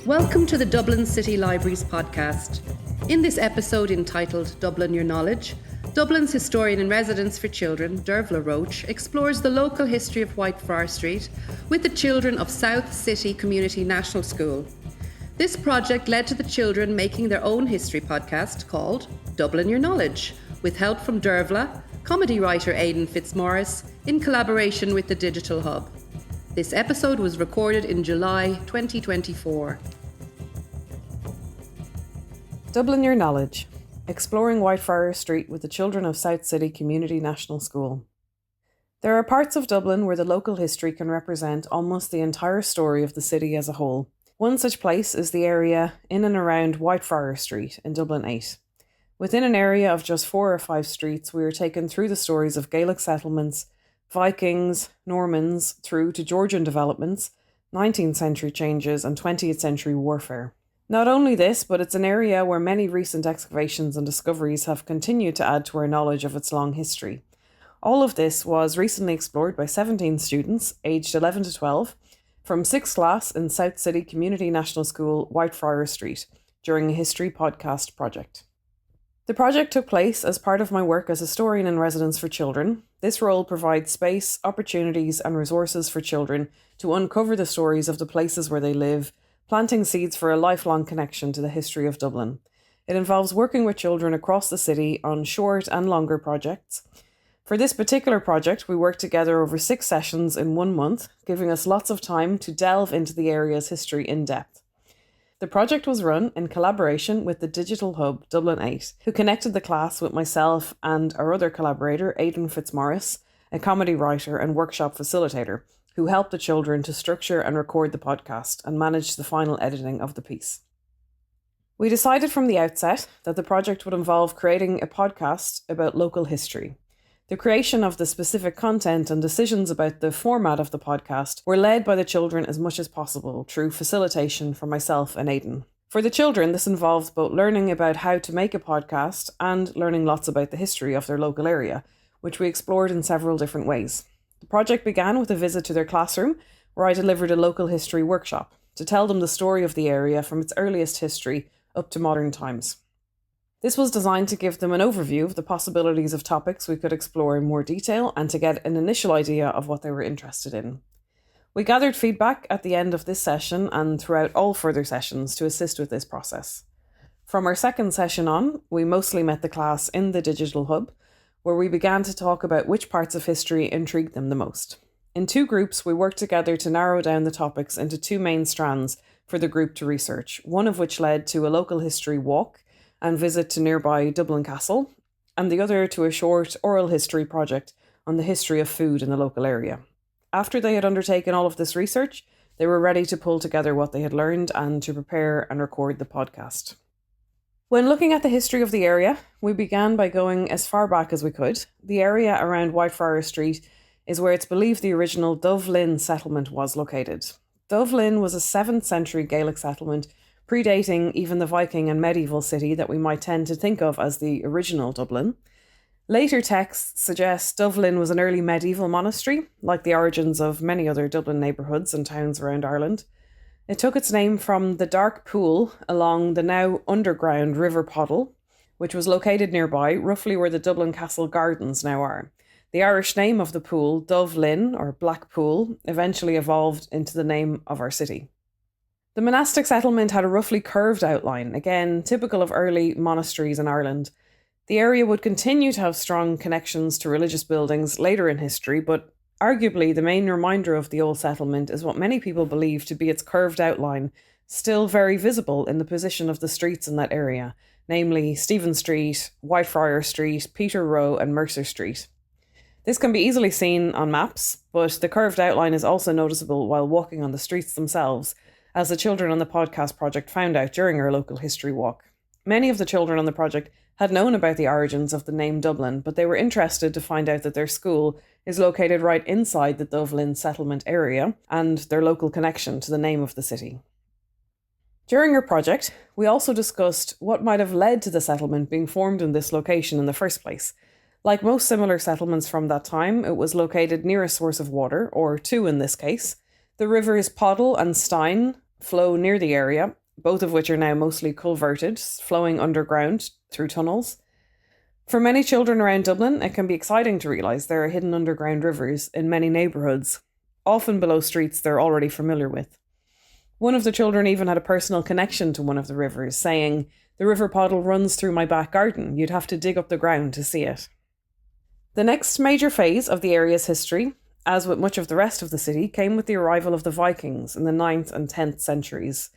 Welcome to the Dublin City Libraries podcast. In this episode entitled Dublin Your Knowledge, Dublin's historian in residence for children, Dervilia Roche, explores the local history of Whitefriar Street with the children of South City Community National School. This project led to the children making their own history podcast called Dublin Your Knowledge, with help from Dervilia, comedy writer Aidan Fitzmaurice, in collaboration with the Digital Hub. This episode was recorded in July 2024. Dublin Your Knowledge, exploring Whitefriar Street with the children of South City Community National School. There are parts of Dublin where the local history can represent almost the entire story of the city as a whole. One such place is the area in and around Whitefriar Street in Dublin 8. Within an area of just 4 or 5 streets, we are taken through the stories of Gaelic settlements, Vikings, Normans, through to Georgian developments, 19th century changes and 20th century warfare. Not only this, but it's an area where many recent excavations and discoveries have continued to add to our knowledge of its long history. All of this was recently explored by 17 students, aged 11 to 12, from 6th class in South City Community National School, Whitefriar Street, during a history podcast project. The project took place as part of my work as historian in residence for children. This role provides space, opportunities and resources for children to uncover the stories of the places where they live, planting seeds for a lifelong connection to the history of Dublin. It involves working with children across the city on short and longer projects. For this particular project, we worked together over 6 sessions in 1 month, giving us lots of time to delve into the area's history in depth. The project was run in collaboration with the Digital Hub Dublin 8, who connected the class with myself and our other collaborator, Aidan Fitzmaurice, a comedy writer and workshop facilitator, who helped the children to structure and record the podcast and manage the final editing of the piece. We decided from the outset that the project would involve creating a podcast about local history. The creation of the specific content and decisions about the format of the podcast were led by the children as much as possible through facilitation from myself and Aidan. For the children, this involves both learning about how to make a podcast and learning lots about the history of their local area, which we explored in several different ways. The project began with a visit to their classroom, where I delivered a local history workshop to tell them the story of the area from its earliest history up to modern times. This was designed to give them an overview of the possibilities of topics we could explore in more detail and to get an initial idea of what they were interested in. We gathered feedback at the end of this session and throughout all further sessions to assist with this process. From our second session on, we mostly met the class in the Digital Hub, where we began to talk about which parts of history intrigued them the most. In 2 groups, we worked together to narrow down the topics into 2 main strands for the group to research, one of which led to a local history walk and visit to nearby Dublin Castle, and the other to a short oral history project on the history of food in the local area. After they had undertaken all of this research, they were ready to pull together what they had learned and to prepare and record the podcast. When looking at the history of the area, we began by going as far back as we could. The area around Whitefriar Street is where it's believed the original Dublin settlement was located. Dublin was a 7th century Gaelic settlement predating even the Viking and medieval city that we might tend to think of as the original Dublin. Later texts suggest Dublin was an early medieval monastery, like the origins of many other Dublin neighbourhoods and towns around Ireland. It took its name from the dark pool along the now underground River Poddle, which was located nearby, roughly where the Dublin Castle Gardens now are. The Irish name of the pool, Dovlin or Black Pool, eventually evolved into the name of our city. The monastic settlement had a roughly curved outline, again typical of early monasteries in Ireland. The area would continue to have strong connections to religious buildings later in history, but arguably the main reminder of the old settlement is what many people believe to be its curved outline, still very visible in the position of the streets in that area, namely Stephen Street, Whitefriar Street, Peter Row and Mercer Street. This can be easily seen on maps, but the curved outline is also noticeable while walking on the streets themselves, as the children on the podcast project found out during our local history walk. Many of the children on the project had known about the origins of the name Dublin, but they were interested to find out that their school is located right inside the Dublin settlement area and their local connection to the name of the city. During our project, we also discussed what might have led to the settlement being formed in this location in the first place. Like most similar settlements from that time, it was located near a source of water, or 2 in this case. The rivers Poddle and Stein flow near the area, both of which are now mostly culverted, flowing underground through tunnels. For many children around Dublin, it can be exciting to realise there are hidden underground rivers in many neighbourhoods, often below streets they're already familiar with. One of the children even had a personal connection to one of the rivers, saying, "The river Poddle runs through my back garden. You'd have to dig up the ground to see it." The next major phase of the area's history, as with much of the rest of the city, came with the arrival of the Vikings in the 9th and 10th centuries.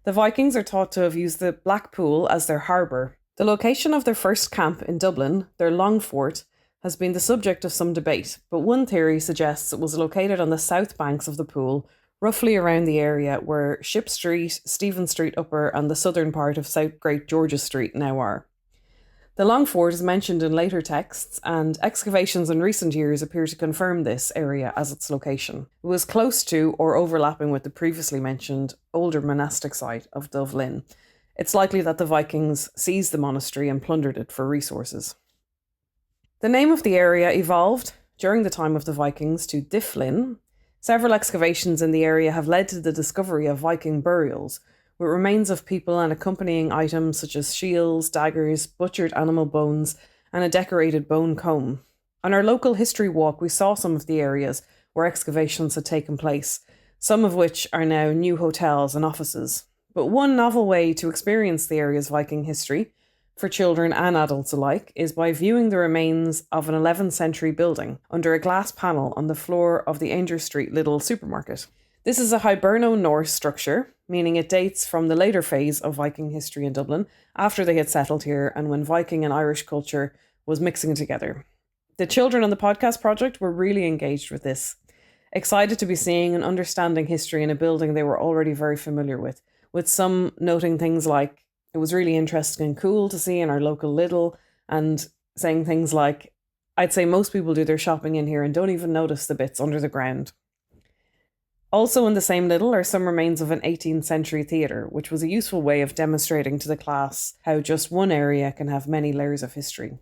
The Vikings are thought to have used the Black Pool as their harbour. The location of their first camp in Dublin, their Long Fort, has been the subject of some debate, but one theory suggests it was located on the south banks of the pool, roughly around the area where Ship Street, Stephen Street Upper and the southern part of South Great George's Street now are. The Long Fort is mentioned in later texts, and excavations in recent years appear to confirm this area as its location. It was close to or overlapping with the previously mentioned older monastic site of Dublin. It's likely that the Vikings seized the monastery and plundered it for resources. The name of the area evolved during the time of the Vikings to Dyflin. Several excavations in the area have led to the discovery of Viking burials, with remains of people and accompanying items such as shields, daggers, butchered animal bones, and a decorated bone comb. On our local history walk, we saw some of the areas where excavations had taken place, some of which are now new hotels and offices. But one novel way to experience the area's Viking history, for children and adults alike, is by viewing the remains of an 11th century building under a glass panel on the floor of the Aidan Street Little supermarket. This is a Hiberno-Norse structure, meaning it dates from the later phase of Viking history in Dublin, after they had settled here and when Viking and Irish culture was mixing together. The children on the podcast project were really engaged with this, excited to be seeing and understanding history in a building they were already very familiar with some noting things like, "It was really interesting and cool to see in our local Lidl," and saying things like, "I'd say most people do their shopping in here and don't even notice the bits under the ground." Also in the same Lidl are some remains of an 18th century theatre, which was a useful way of demonstrating to the class how just one area can have many layers of history.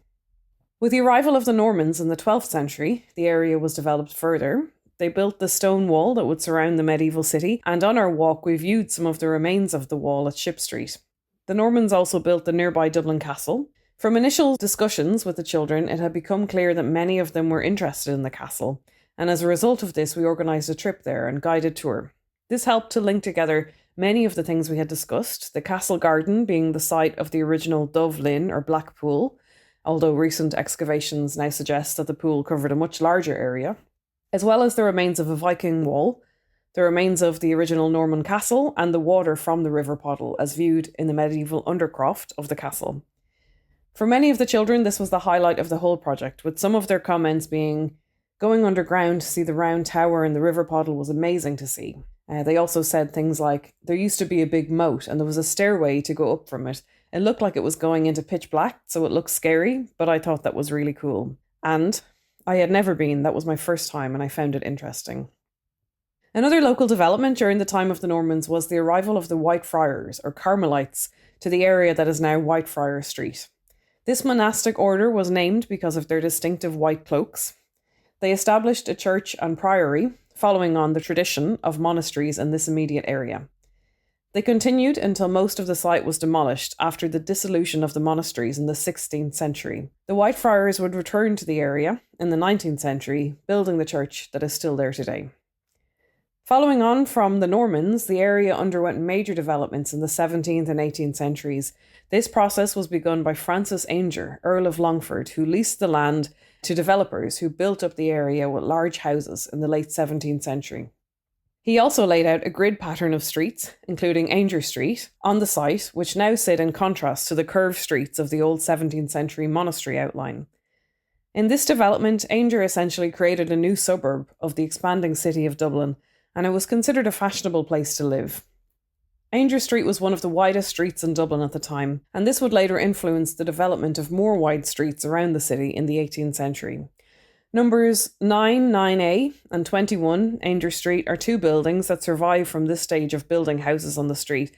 With the arrival of the Normans in the 12th century, the area was developed further. They built the stone wall that would surround the medieval city, and on our walk we viewed some of the remains of the wall at Ship Street. The Normans also built the nearby Dublin Castle. From initial discussions with the children, it had become clear that many of them were interested in the castle, and as a result of this we organised a trip there and guided tour. This helped to link together many of the things we had discussed, the castle garden being the site of the original Dove Linn or Black Pool, although recent excavations now suggest that the pool covered a much larger area, as well as the remains of a Viking wall, the remains of the original Norman castle, and the water from the river Poddle as viewed in the medieval undercroft of the castle. For many of the children, this was the highlight of the whole project, with some of their comments being, "Going underground to see the round tower in the river Poddle was amazing to see." They also said things like, "There used to be a big moat and there was a stairway to go up from it. It looked like it was going into pitch black, so it looked scary, but I thought that was really cool." And, "I had never been, that was my first time and I found it interesting." Another local development during the time of the Normans was the arrival of the Whitefriars, or Carmelites, to the area that is now Whitefriar Street. This monastic order was named because of their distinctive white cloaks. They established a church and priory, following on the tradition of monasteries in this immediate area. They continued until most of the site was demolished after the dissolution of the monasteries in the 16th century. The Whitefriars would return to the area in the 19th century, building the church that is still there today. Following on from the Normans, the area underwent major developments in the 17th and 18th centuries. This process was begun by Francis Ainger, Earl of Longford, who leased the land to developers who built up the area with large houses in the late 17th century. He also laid out a grid pattern of streets, including Ainger Street, on the site, which now sit in contrast to the curved streets of the old 17th century monastery outline. In this development, Ainger essentially created a new suburb of the expanding city of Dublin, and it was considered a fashionable place to live. Ainger Street was one of the widest streets in Dublin at the time, and this would later influence the development of more wide streets around the city in the 18th century. Numbers 9, 9A and 21 Ainger Street are two buildings that survive from this stage of building houses on the street.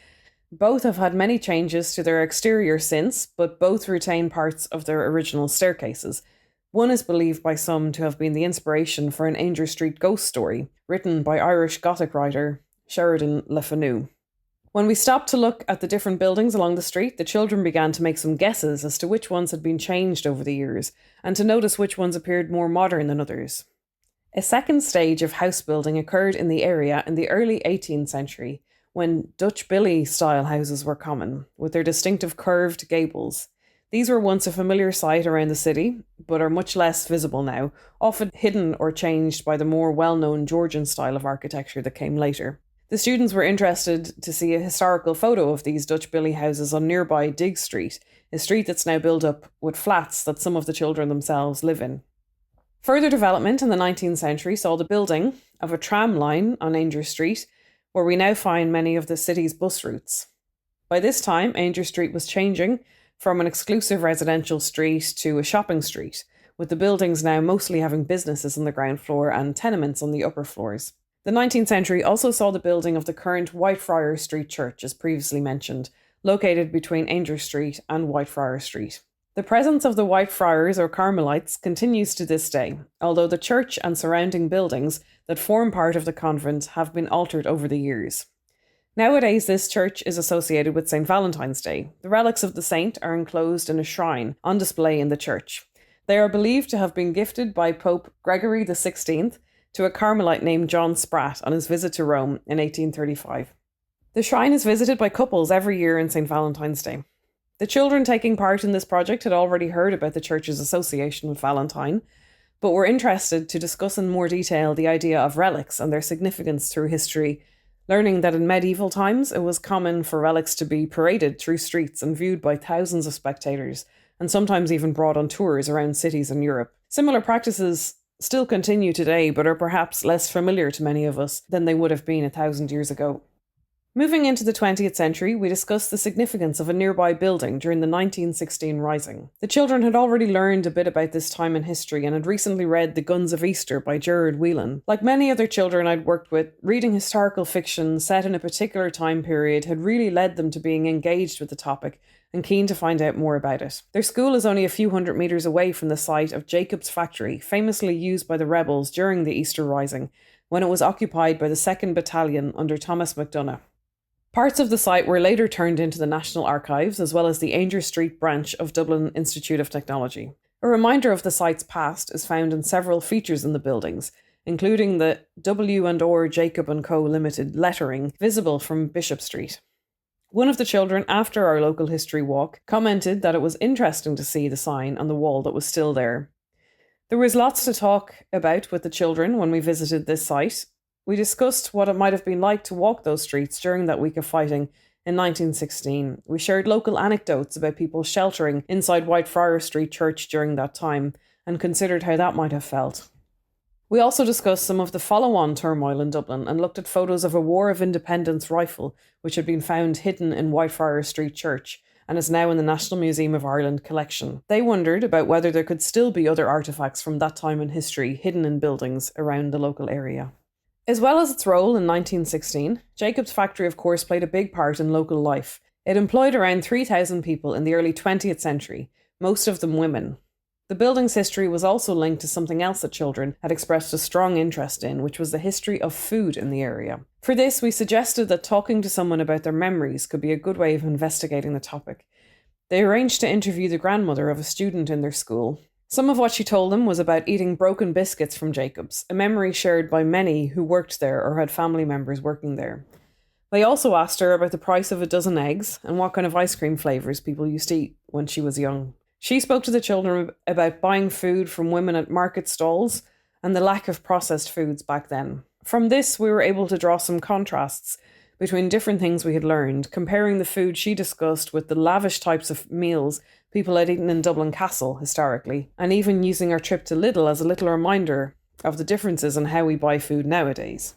Both have had many changes to their exterior since, but both retain parts of their original staircases. One is believed by some to have been the inspiration for an Ainger Street ghost story, written by Irish Gothic writer Sheridan Le Fanu. When we stopped to look at the different buildings along the street, the children began to make some guesses as to which ones had been changed over the years, and to notice which ones appeared more modern than others. A second stage of house building occurred in the area in the early 18th century, when Dutch Billy-style houses were common, with their distinctive curved gables. These were once a familiar sight around the city, but are much less visible now, often hidden or changed by the more well-known Georgian style of architecture that came later. The students were interested to see a historical photo of these Dutch Billy houses on nearby Dig Street, a street that's now built up with flats that some of the children themselves live in. Further development in the 19th century saw the building of a tram line on Ainger Street, where we now find many of the city's bus routes. By this time, Ainger Street was changing from an exclusive residential street to a shopping street, with the buildings now mostly having businesses on the ground floor and tenements on the upper floors. The 19th century also saw the building of the current Whitefriar Street church, as previously mentioned, located between Ainger Street and Whitefriar Street. The presence of the Whitefriars or Carmelites continues to this day, although the church and surrounding buildings that form part of the convent have been altered over the years. Nowadays, this church is associated with St. Valentine's Day. The relics of the saint are enclosed in a shrine on display in the church. They are believed to have been gifted by Pope Gregory XVI to a Carmelite named John Spratt on his visit to Rome in 1835. The shrine is visited by couples every year on St. Valentine's Day. The children taking part in this project had already heard about the church's association with Valentine, but were interested to discuss in more detail the idea of relics and their significance through history, learning that in medieval times it was common for relics to be paraded through streets and viewed by thousands of spectators, and sometimes even brought on tours around cities in Europe. Similar practices still continue today, but are perhaps less familiar to many of us than they would have been 1,000 years ago. Moving into the 20th century, we discussed the significance of a nearby building during the 1916 Rising. The children had already learned a bit about this time in history and had recently read The Guns of Easter by Gerard Whelan. Like many other children I'd worked with, reading historical fiction set in a particular time period had really led them to being engaged with the topic and keen to find out more about it. Their school is only a few hundred metres away from the site of Jacob's factory, famously used by the rebels during the Easter Rising, when it was occupied by the 2nd Battalion under Thomas MacDonagh. Parts of the site were later turned into the National Archives, as well as the Ainger Street branch of Dublin Institute of Technology. A reminder of the site's past is found in several features in the buildings, including the W&R Jacob & Co. Limited lettering visible from Bishop Street. One of the children, after our local history walk, commented that it was interesting to see the sign on the wall that was still there. There was lots to talk about with the children when we visited this site. We discussed what it might have been like to walk those streets during that week of fighting in 1916. We shared local anecdotes about people sheltering inside Whitefriar Street Church during that time and considered how that might have felt. We also discussed some of the follow-on turmoil in Dublin and looked at photos of a War of Independence rifle which had been found hidden in Whitefriar Street Church and is now in the National Museum of Ireland collection. They wondered about whether there could still be other artefacts from that time in history hidden in buildings around the local area. As well as its role in 1916, Jacob's factory of course played a big part in local life. It employed around 3,000 people in the early 20th century, most of them women. The building's history was also linked to something else that children had expressed a strong interest in, which was the history of food in the area. For this, we suggested that talking to someone about their memories could be a good way of investigating the topic. They arranged to interview the grandmother of a student in their school. Some of what she told them was about eating broken biscuits from Jacob's, a memory shared by many who worked there or had family members working there. They also asked her about the price of a dozen eggs and what kind of ice cream flavours people used to eat when she was young. She spoke to the children about buying food from women at market stalls and the lack of processed foods back then. From this, we were able to draw some contrasts between different things we had learned, comparing the food she discussed with the lavish types of meals people had eaten in Dublin Castle historically, and even using our trip to Lidl as a little reminder of the differences in how we buy food nowadays.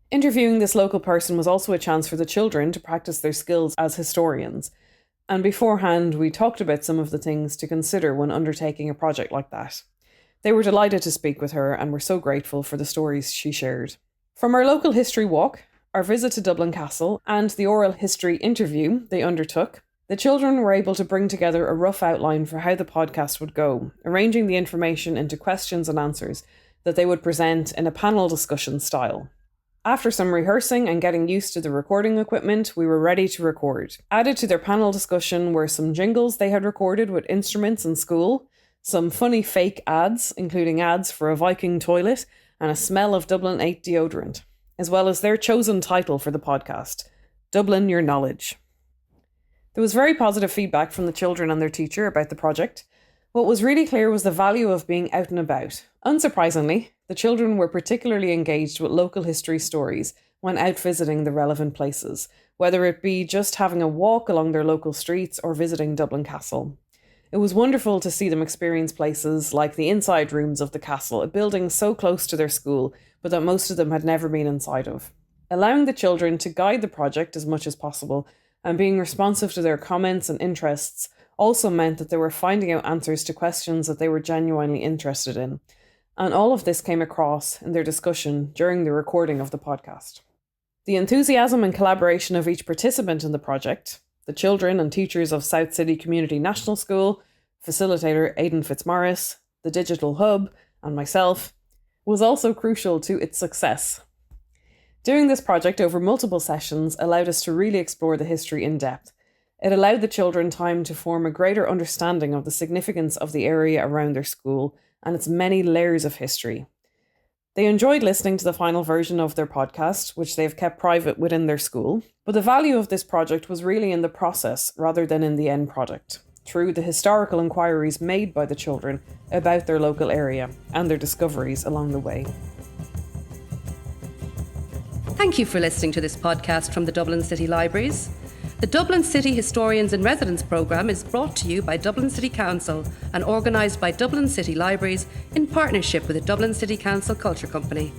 Interviewing this local person was also a chance for the children to practice their skills as historians, and beforehand we talked about some of the things to consider when undertaking a project like that. They were delighted to speak with her and were so grateful for the stories she shared. From our local history walk, our visit to Dublin Castle, and the oral history interview they undertook, the children were able to bring together a rough outline for how the podcast would go, arranging the information into questions and answers that they would present in a panel discussion style. After some rehearsing and getting used to the recording equipment, we were ready to record. Added to their panel discussion were some jingles they had recorded with instruments in school, some funny fake ads, including ads for a Viking toilet and a smell of Dublin 8 deodorant, as well as their chosen title for the podcast, Dublin Your Knowledge. There was very positive feedback from the children and their teacher about the project. What was really clear was the value of being out and about. Unsurprisingly, the children were particularly engaged with local history stories when out visiting the relevant places, whether it be just having a walk along their local streets or visiting Dublin Castle. It was wonderful to see them experience places like the inside rooms of the castle, a building so close to their school, but that most of them had never been inside of. Allowing the children to guide the project as much as possible and being responsive to their comments and interests also meant that they were finding out answers to questions that they were genuinely interested in. And all of this came across in their discussion during the recording of the podcast. The enthusiasm and collaboration of each participant in the project, the children and teachers of South City Community National School, facilitator Aidan Fitzmaurice, the Digital Hub, and myself, was also crucial to its success. Doing this project over multiple sessions allowed us to really explore the history in depth. It allowed the children time to form a greater understanding of the significance of the area around their school and its many layers of history. They enjoyed listening to the final version of their podcast, which they've kept private within their school, but the value of this project was really in the process rather than in the end product, through the historical inquiries made by the children about their local area and their discoveries along the way. Thank you for listening to this podcast from the Dublin City Libraries. The Dublin City Historians in Residence programme is brought to you by Dublin City Council and organised by Dublin City Libraries in partnership with the Dublin City Council Culture Company.